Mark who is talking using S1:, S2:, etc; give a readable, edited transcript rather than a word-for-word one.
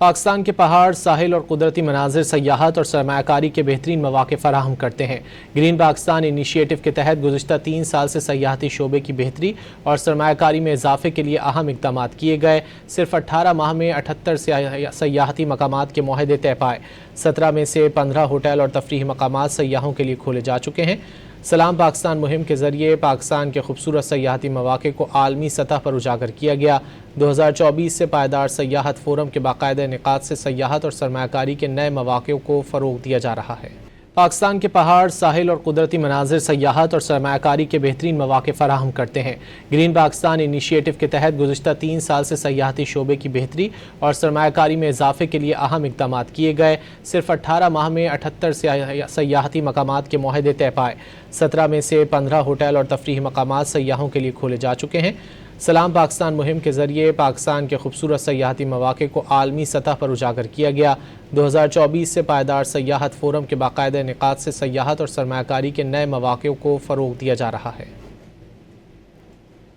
S1: پاکستان کے پہاڑ، ساحل اور قدرتی مناظر سیاحت اور سرمایہ کاری کے بہترین مواقع فراہم کرتے ہیں۔ گرین پاکستان انیشیٹو کے تحت گزشتہ 3 سال سے سیاحتی شعبے کی بہتری اور سرمایہ کاری میں اضافے کے لیے اہم اقدامات کیے گئے۔ صرف 18 ماہ میں 78 سیاحتی مقامات کے معاہدے طے پائے۔ 17 میں سے 15 ہوٹل اور تفریحی مقامات سیاحوں کے لیے کھولے جا چکے ہیں۔ سلام پاکستان مہم کے ذریعے پاکستان کے خوبصورت سیاحتی مواقع کو عالمی سطح پر اجاگر کیا گیا۔ 2024 سے پائیدار سیاحت فورم کے باقاعدہ انعقاد سے سیاحت اور سرمایہ کاری کے نئے مواقع کو فروغ دیا جا رہا ہے۔ پاکستان کے پہاڑ، ساحل اور قدرتی مناظر سیاحت اور سرمایہ کاری کے بہترین مواقع فراہم کرتے ہیں۔ گرین پاکستان انیشیٹو کے تحت گزشتہ 3 سال سے سیاحتی شعبے کی بہتری اور سرمایہ کاری میں اضافے کے لیے اہم اقدامات کیے گئے۔ صرف 18 ماہ میں 78 سیاحتی مقامات کے معاہدے طے پائے۔ 17 میں سے 15 ہوٹل اور تفریحی مقامات سیاحوں کے لیے کھولے جا چکے ہیں۔ سلام پاکستان مہم کے ذریعے پاکستان کے خوبصورت سیاحتی مواقع کو عالمی سطح پر اجاگر کیا گیا۔ 2024 سے پائیدار سیاحت فورم کے باقاعدہ انعقاد سے سیاحت اور سرمایہ کاری کے نئے مواقع کو فروغ دیا جا رہا ہے۔